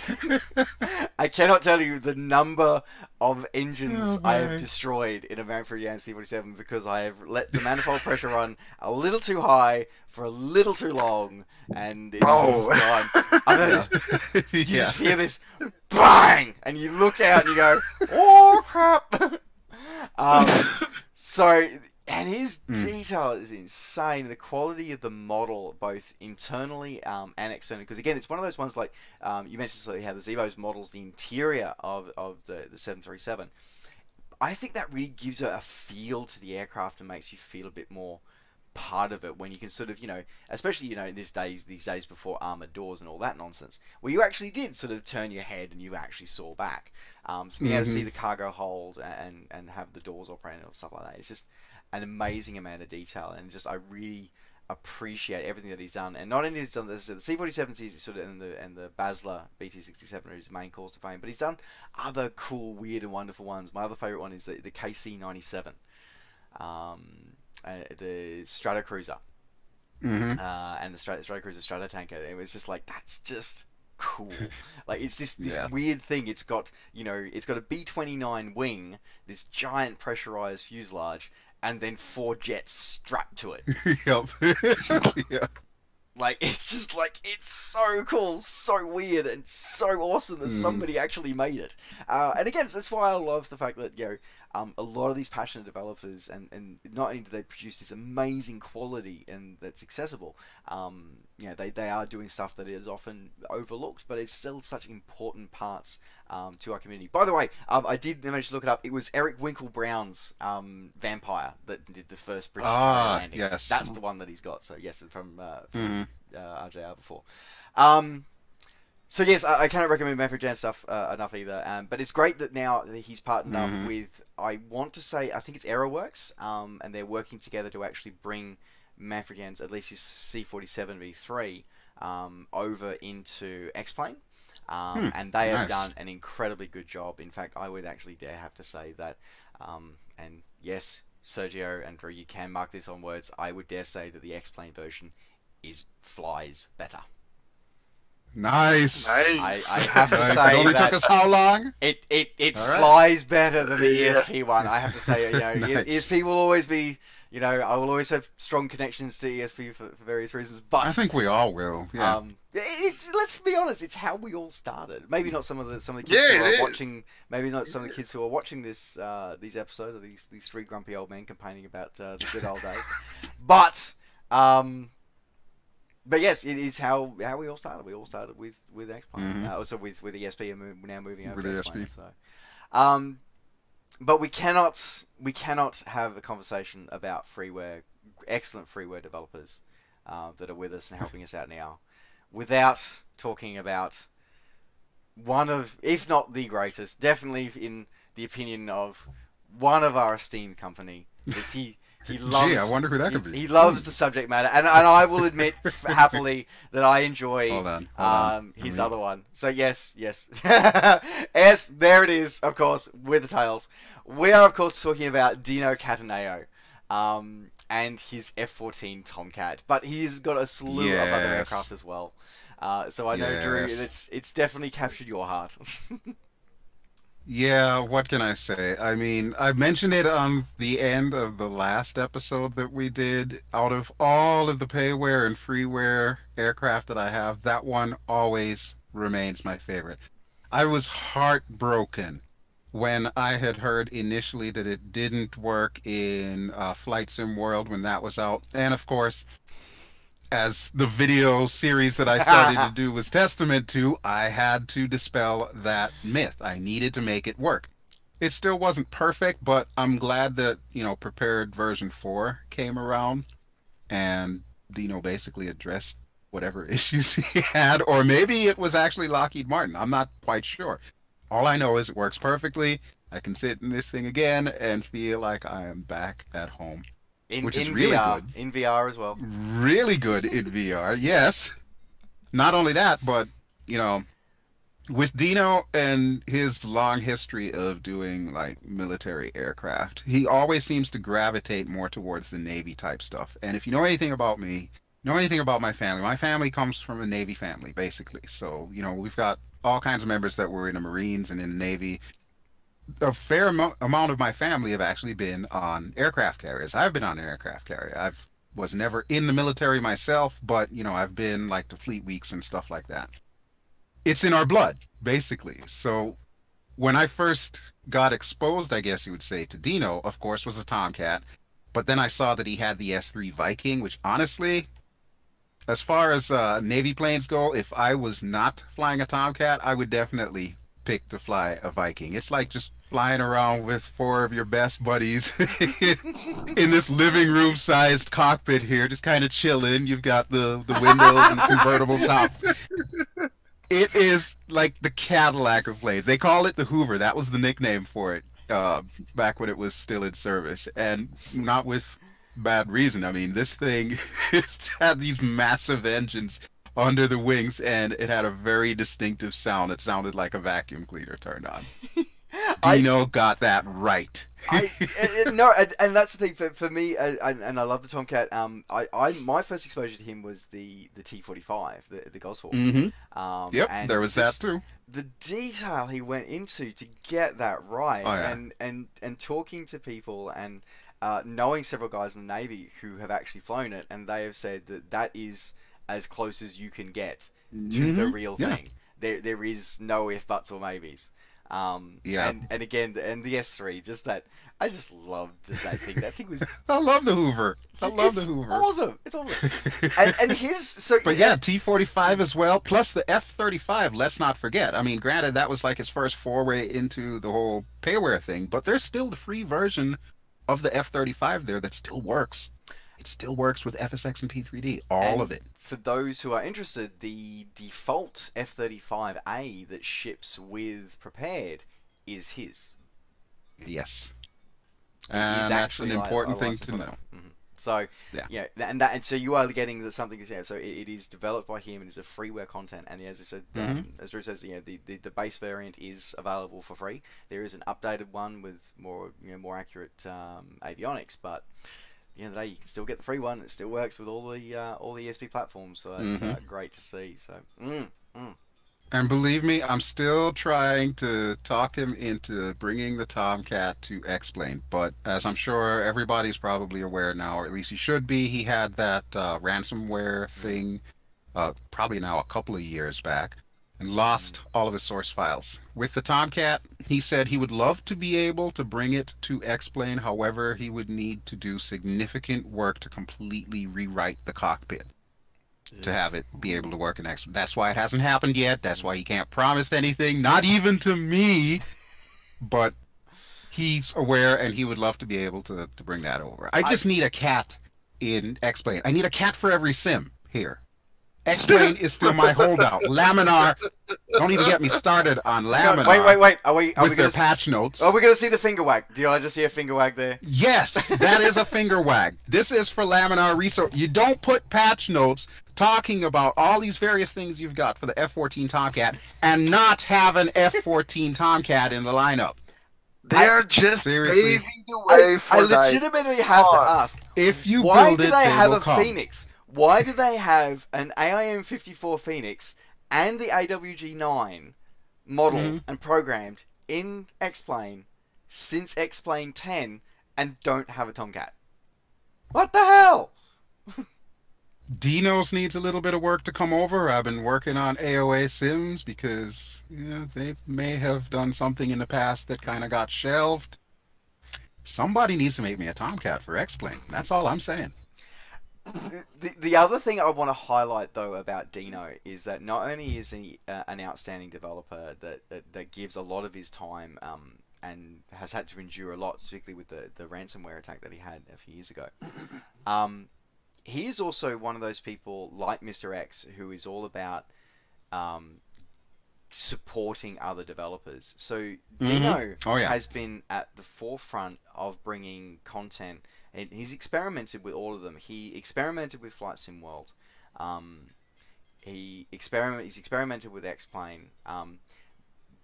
I cannot tell you the number of engines Oh, I have my. destroyed in a Manfred Jan C47 because I have let the manifold pressure run a little too high for a little too long, and it's just gone. I've had Yeah. this. You Yeah. just hear this bang, and you look out and you go, "Oh crap!" So, and his detail is insane. The quality of the model, both internally and externally, because again, it's one of those ones like you mentioned how the Zibo's models the interior of the 737. I think that really gives it a feel to the aircraft and makes you feel a bit more part of it when you can sort of, especially, in these days before armored doors and all that nonsense, where you actually did sort of turn your head and you actually saw back. So being able to see the cargo hold and have the doors operating and stuff like that, it's just an amazing amount of detail, and just I really appreciate everything that he's done. And not only has he done this, the C-47 is sort of and the Basler BT-67 are his main cause to fame, but he's done other cool, weird, and wonderful ones. My other favorite one is the KC-97. The Stratocruiser, and the Stratocruiser Stratotanker. It was just like, that's just cool. Like, it's this weird thing. It's got it's got a B-29 wing, this giant pressurized fuselage, and then 4 jets strapped to it. Yep. Yeah. Like, it's just like, it's so cool, so weird, and so awesome that somebody actually made it. And again, that's why I love the fact that, a lot of these passionate developers, and not only do they produce this amazing quality and that's accessible, they are doing stuff that is often overlooked, but it's still such important parts to our community. By the way, I did manage to look it up. It was Eric Winkle Brown's Vampire that did the first British landing. Yes. That's the one that he's got. So yes, from RJR before. So yes, I cannot recommend Manfred Jan stuff enough either. But it's great that now he's partnered up with, I want to say, I think it's AeroWorks, and they're working together to actually bring Manfred Jan's, at least his C-47 V3, over into X-Plane. And they have done an incredibly good job. In fact, I would actually dare have to say that, and yes, Sergio and Drew, you can mark this on words, I would dare say that the X-Plane version flies better. Nice. I have to say it only that took us how long? It flies better than the ESP one. I have to say, ESP will always be, I will always have strong connections to ESP for various reasons. But I think we all will. Yeah. Let's be honest, it's how we all started. Maybe not some of the kids who are watching. Maybe not some of the kids who are watching this these episodes, or these 3 grumpy old men complaining about the good old days. But yes, it is how we all started. We all started with X-Plane, also with ESP, and we're now moving over to X-Plane. So, but we cannot have a conversation about freeware, excellent freeware developers that are with us and helping us out now, without talking about one of, if not the greatest, definitely in the opinion of one of our esteemed company, is he loves. Gee, I wonder who that could be. He loves the subject matter, and I will admit happily that I enjoy Hold on. his other one. So yes, yes, there it is. Of course, with the tails, we are of course talking about Dino Cataneo, and his F-14 Tomcat, but he's got a slew of other aircraft as well. So I know, Drew, it's definitely captured your heart. Yeah, what can I say? I mean, I mentioned it on the end of the last episode that we did. Out of all of the payware and freeware aircraft that I have, that one always remains my favorite. I was heartbroken when I had heard initially that it didn't work in Flight Sim World when that was out. And of course, as the video series that I started to do was testament to, I had to dispel that myth. I needed to make it work. It still wasn't perfect, but I'm glad that, prepared version 4 came around and Dino basically addressed whatever issues he had, or maybe it was actually Lockheed Martin. I'm not quite sure. All I know is it works perfectly. I can sit in this thing again and feel like I am back at home. Which is really VR, good. in VR as well. Really good in VR, yes. Not only that, but, with Dino and his long history of doing, military aircraft, he always seems to gravitate more towards the Navy type stuff. And if you know anything about me, know anything about my family. My family comes from a Navy family, basically. So, we've got all kinds of members that were in the Marines and in the Navy. A fair amount of my family have actually been on aircraft carriers. I've been on an aircraft carrier. I've was never in the military myself, but I've been like to fleet weeks and stuff like that. It's in our blood, basically. So when I first got exposed, I guess you would say, to Dino, of course, was a Tomcat. But then I saw that he had the S3 Viking, which honestly, as far as Navy planes go, if I was not flying a Tomcat, I would definitely pick to fly a Viking. It's like just flying around with four of your best buddies in this living room sized cockpit here, just kind of chilling. You've got the windows and the convertible top. It is like the Cadillac of planes. They call it the Hoover. That was the nickname for it back when it was still in service, and not with bad reason. I mean, this thing had these massive engines under the wings, and it had a very distinctive sound. It sounded like a vacuum cleaner turned on. Dino got that right. No, and that's the thing for me, and I love the Tomcat. My first exposure to him was the T45, the Goshawk. Mm-hmm. Yep, and there was that too. The detail he went into to get that right, oh, yeah. and talking to people and knowing several guys in the Navy who have actually flown it, and they have said that is as close as you can get to the real thing. There is no if, buts, or maybes. And again, and the S3, just that, I just love just that thing. That thing was. I love the Hoover. I love the Hoover. Awesome. It's awesome. and his so. But yeah, T45 as well, plus the F35. Let's not forget. I mean, granted, that was like his first foray into the whole payware thing, but there's still the free version of the F35 there that still works. It still works with FSX and P3D, all of it. For those who are interested, the default F35A that ships with Prepared is his. Yes. And that's an important thing to know. Mm-hmm. So, yeah, and so you are getting something. Yeah, so it is developed by him and is a freeware content. And as I said, as Drew says, the base variant is available for free. There is an updated one with more accurate avionics, but. At the end of the day, you can still get the free one. It still works with all the ESP platforms, so that's great to see. So, And believe me, I'm still trying to talk him into bringing the Tomcat to X-Plane. But as I'm sure everybody's probably aware now, or at least he should be, he had that ransomware thing probably now a couple of years back, and lost all of his source files. With the Tomcat, he said he would love to be able to bring it to X-Plane. However, he would need to do significant work to completely rewrite the cockpit to have it be able to work in X-Plane. That's why it hasn't happened yet. That's why he can't promise anything, not even to me. But he's aware, and he would love to be able to bring that over. I just need a cat in X-Plane. I need a cat for every sim here. X-Plane is still my holdout. Laminar, don't even get me started on Laminar. Wait. Are we with their patch notes? Are we going to see the finger wag? Do I just see a finger wag there? Yes, that is a finger wag. This is for Laminar resource. You don't put patch notes talking about all these various things you've got for the F-14 Tomcat and not have an F-14 Tomcat in the lineup. They are just paving the way for that. I legitimately have to ask, if you why build do it, they have a come. Phoenix? Why do they have an AIM-54 Phoenix and the AWG-9 modeled and programmed in X-Plane since X-Plane 10 and don't have a Tomcat? What the hell? Dinos needs a little bit of work to come over. I've been working on AOA Sims because they may have done something in the past that kind of got shelved. Somebody needs to make me a Tomcat for X-Plane. That's all I'm saying. The other thing I want to highlight, though, about Dino is that not only is he an outstanding developer that gives a lot of his time and has had to endure a lot, particularly with the ransomware attack that he had a few years ago, he is also one of those people like Mr. X who is all about supporting other developers. So Dino has been at the forefront of bringing content. And he's experimented with all of them. He experimented with Flight Sim World. He's experimented with X-Plane.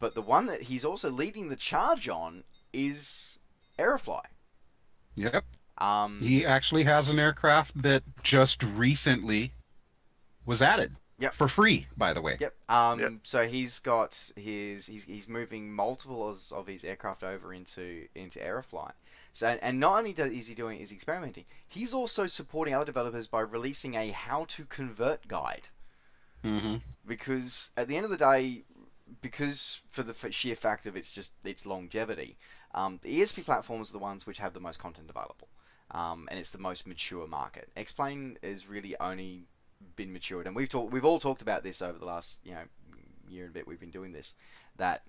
But the one that he's also leading the charge on is Aerofly. Yep. He actually has an aircraft that just recently was added. Yep. For free, by the way. Yep. Yep. So he's got he's moving multiples of his aircraft over into Aerofly. So and not only is he doing is experimenting, he's also supporting other developers by releasing a how to convert guide. Mm-hmm. Because at the end of the day, because for the sheer fact of its longevity, the ESP platforms are the ones which have the most content available, and it's the most mature market. X-Plane is really only been matured, and we've all talked about this over the last year and a bit we've been doing this, that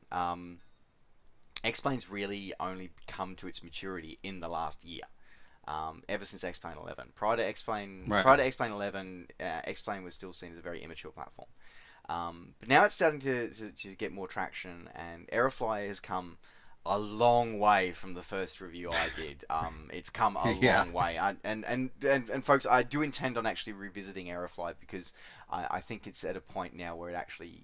X-Plane's really only come to its maturity in the last year. Ever since X-Plane 11. Prior to X-Plane 11, X-Plane was still seen as a very immature platform. But now it's starting to get more traction, and Aerofly has come a long way from the first review I did. It's come a long way. And folks, I do intend on actually revisiting Aerofly, because I think it's at a point now where it actually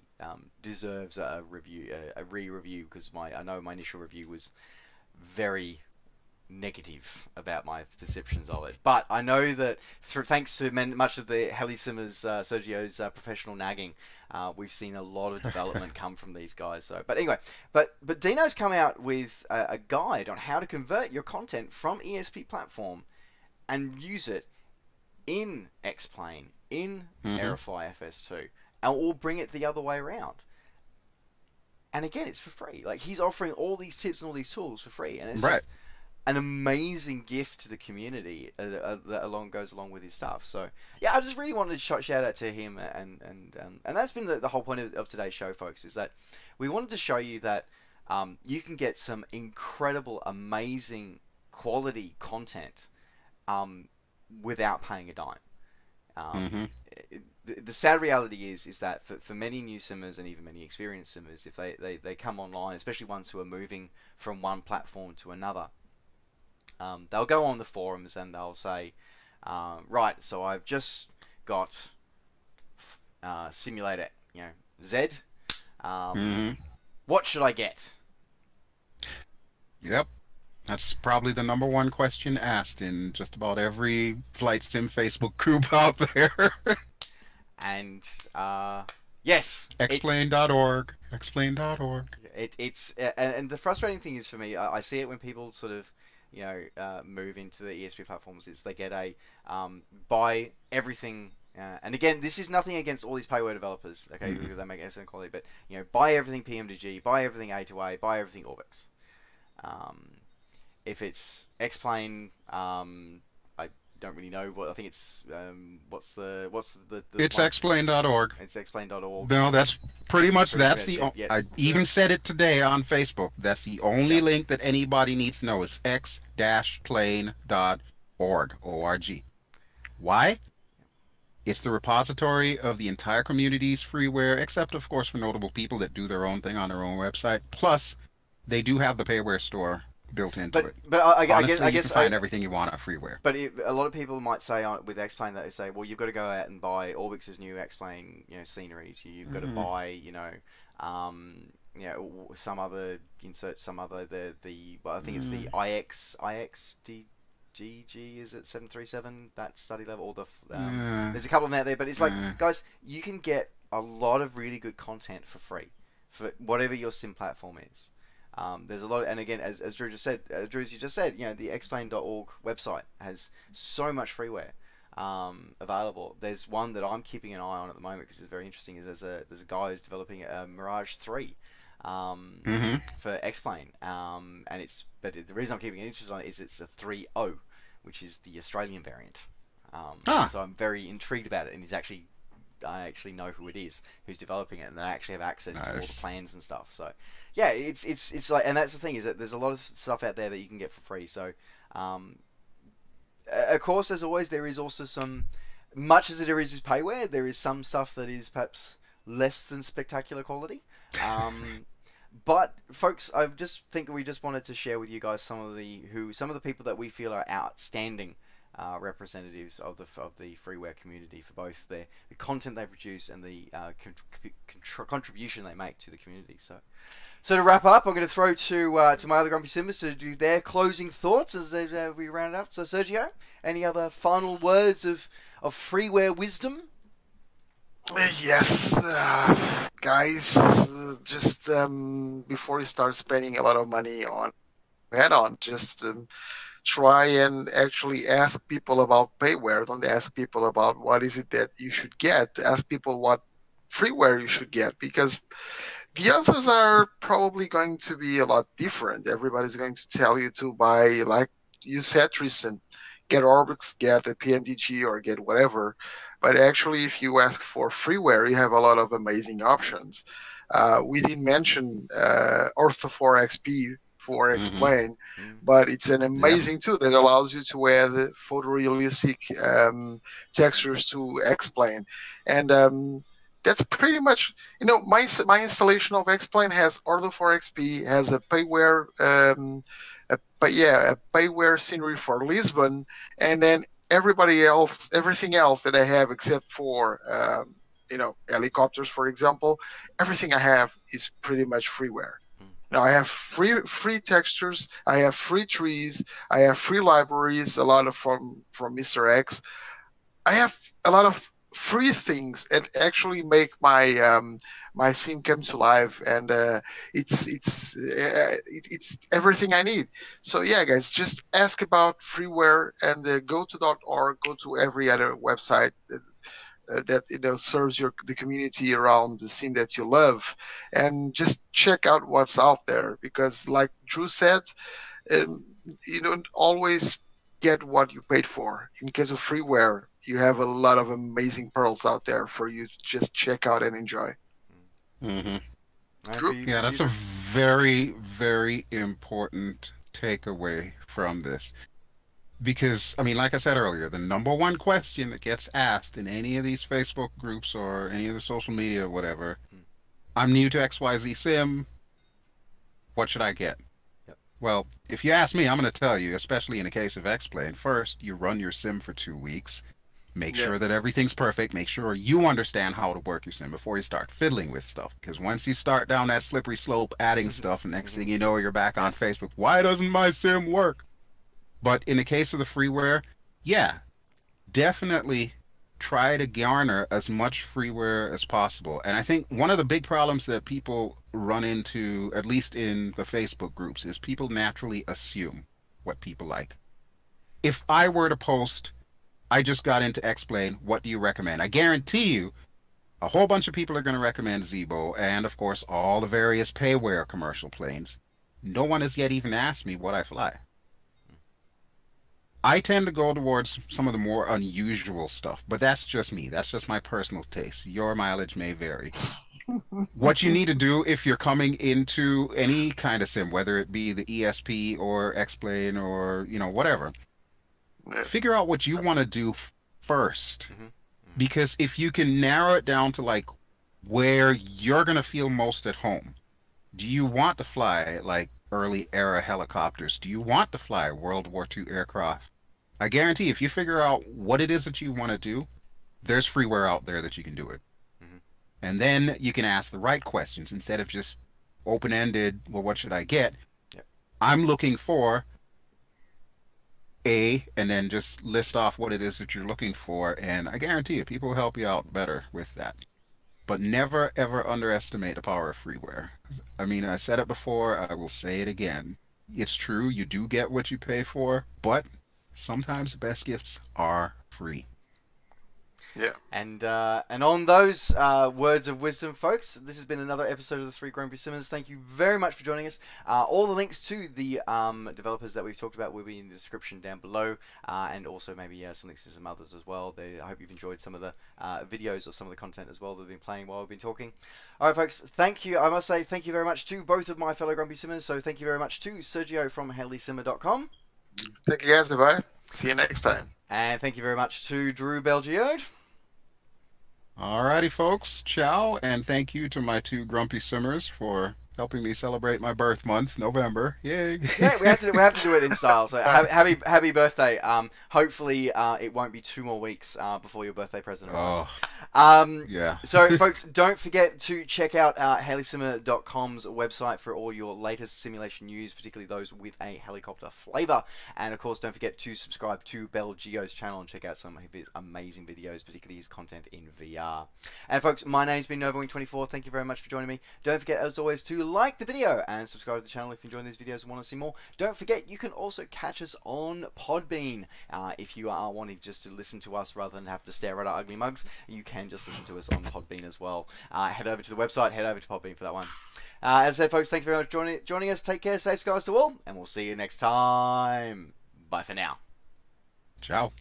deserves a review, a re-review, because I know my initial review was very negative about my perceptions of it, but I know that thanks to much of the Helisimers, Sergio's professional nagging, we've seen a lot of development come from these guys. So, but anyway, but Dino's come out with a guide on how to convert your content from ESP platform and use it in X-Plane, in Aerofly FS2, and we'll bring it the other way around. And again, it's for free. Like, he's offering all these tips and all these tools for free, and it's just an amazing gift to the community that goes along with his stuff. So yeah, I just really wanted to shout out to him, and that's been the whole point of today's show, folks, is that we wanted to show you that you can get some incredible, amazing quality content without paying a dime. The sad reality is that for many new simmers and even many experienced simmers, if they come online, especially ones who are moving from one platform to another, they'll go on the forums and they'll say, right, so I've just got simulator, Z. What should I get? Yep. That's probably the #1 question asked in just about every flight sim Facebook group out there. And yes, explain.org. Explain.org. It's and the frustrating thing is, for me, I see it when people sort of move into the ESP platforms, is they get a buy everything, and again, this is nothing against all these payware developers, okay, because they make excellent quality, but buy everything PM2G, buy everything A2A, buy everything Orbix. If it's X-Plane, I don't really know what I think it's. What's the it's explain.org. It's explain.org. No, that's pretty much I even said it today on Facebook. That's the only link that anybody needs to know is x-plane.org. O-R-G. Why? It's the repository of the entire community's freeware, except of course for notable people that do their own thing on their own website. Plus, they do have the payware store built into it. But Honestly, I guess you can find everything you want on freeware. But a lot of people might say with X-Plane, that they say, well, you've got to go out and buy Orbix's new X-Plane, sceneries. You've got to buy, some other well, I think it's the IXDGG, is it 737, that study level, or there's a couple of them out there, but it's like, guys, you can get a lot of really good content for free for whatever your sim platform is. There's a lot, and again, as Drew just said, the explain.org website has so much freeware available. There's one that I'm keeping an eye on at the moment because it's very interesting. Is there's a guy who's developing a Mirage 3 for X-Plane, but the reason I'm keeping an interest on it is it's a 3.0, which is the Australian variant. So I'm very intrigued about it, and I actually know who it is who's developing it, and I actually have access to all the plans and stuff. So yeah, it's like, and that's the thing, is that there's a lot of stuff out there that you can get for free. So of course, as always, there is also some, much as there is payware, there is some stuff that is perhaps less than spectacular quality. But folks, I just think we just wanted to share with you guys some of the people that we feel are outstanding representatives of the freeware community for both the content they produce and the contribution they make to the community. So to wrap up, I'm going to throw to my other Grumpy Simmers to do their closing thoughts as we round it up. So Sergio, any other final words of freeware wisdom? Yes, guys, just before you start spending a lot of money on add-on, just try and actually ask people about payware. Don't ask people about what is it that you should get. Ask people what freeware you should get, because the answers are probably going to be a lot different. Everybody's going to tell you to buy, like you said, Tristan, get Orbix, get a PMDG, or get whatever. But actually, if you ask for freeware, you have a lot of amazing options. We didn't mention Ortho4 XP for Explain, but it's an amazing tool that allows you to add photorealistic textures to Explain. And that's pretty much, my installation of Explain has Ortho4 XP, has a payware, a payware scenery for Lisbon, and then everything else that I have except for helicopters, for example, everything I have is pretty much freeware. Now I have free textures, I have free trees, I have free libraries, a lot of from MisterX. I have a lot of free things that actually make my my sim come to life, and it's everything I need. So yeah, guys, just ask about freeware and go to .org, go to every other website that serves the community around the sim that you love, and just check out what's out there, because like Drew said, you don't always get what you paid for. In case of freeware, you have a lot of amazing pearls out there for you to just check out and enjoy. Yeah, that's a very, very important takeaway from this. Because, I mean, like I said earlier, the number one question that gets asked in any of these Facebook groups or any of the social media or whatever, I'm new to XYZ Sim, what should I get? Well, if you ask me, I'm going to tell you, especially in the case of Explain, first, you run your sim for 2 weeks. Make sure that everything's perfect. Make sure you understand how to work your sim before you start fiddling with stuff. Because once you start down that slippery slope, adding stuff, and next thing you know, you're back on Facebook. Why doesn't my sim work? But in the case of the freeware, yeah, definitely try to garner as much freeware as possible. And I think one of the big problems that people run into, at least in the Facebook groups, is people naturally assume what people like. If I were to post, I just got into Explain, what do you recommend? I guarantee you a whole bunch of people are going to recommend Zibo and, of course, all the various payware commercial planes. No one has yet even asked me what I fly. I tend to go towards some of the more unusual stuff, but that's just me. That's just my personal taste. Your mileage may vary. What you need to do if you're coming into any kind of sim, whether it be the ESP or Explain or, whatever, figure out what you want to do first. Because if you can narrow it down to like where you're going to feel most at home, do you want to fly like early era helicopters? Do you want to fly World War II aircraft? I guarantee if you figure out what it is that you want to do, there's freeware out there that you can do it. And then you can ask the right questions instead of just open-ended, well, what should I get? I'm looking for A, and then just list off what it is that you're looking for, and I guarantee you people will help you out better with that. But never, ever underestimate the power of freeware. I mean, I said it before, I will say it again. It's true, you do get what you pay for, but sometimes the best gifts are free. Yeah. And on those words of wisdom, folks, this has been another episode of the Three Grumpy Simmers. Thank you very much for joining us. All the links to the developers that we've talked about will be in the description down below, and also maybe some links to some others as well. I hope you've enjoyed some of the videos or some of the content as well that we've been playing while we've been talking. All right, folks, thank you. I must say thank you very much to both of my fellow Grumpy Simmers. So thank you very much to Sergio from helisimmer.com. Thank you, guys. Bye. See you next time. And thank you very much to Drew Belgiode. Alrighty, folks. Ciao, and thank you to my two Grumpy Simmers for helping me celebrate my birth month, November. Yay! Yeah, we have to do it in style. So happy birthday. Hopefully it won't be 2 more weeks before your birthday present arrives. Yeah. So folks, don't forget to check out helisimmer.com's website for all your latest simulation news, particularly those with a helicopter flavor. And of course, don't forget to subscribe to Bell Geo's channel and check out some of his amazing videos, particularly his content in VR. And folks, my name's been NovaWing24. Thank you very much for joining me. Don't forget, as always, to like the video and subscribe to the channel if you're enjoying these videos and want to see more. Don't forget, you can also catch us on Podbean. If you are wanting just to listen to us rather than have to stare at our ugly mugs, you can just listen to us on Podbean as well. Head over to the website, head over to Podbean for that one. As I said, folks, thanks very much for joining us. Take care, safe skies to all, and we'll see you next time. Bye for now. Ciao.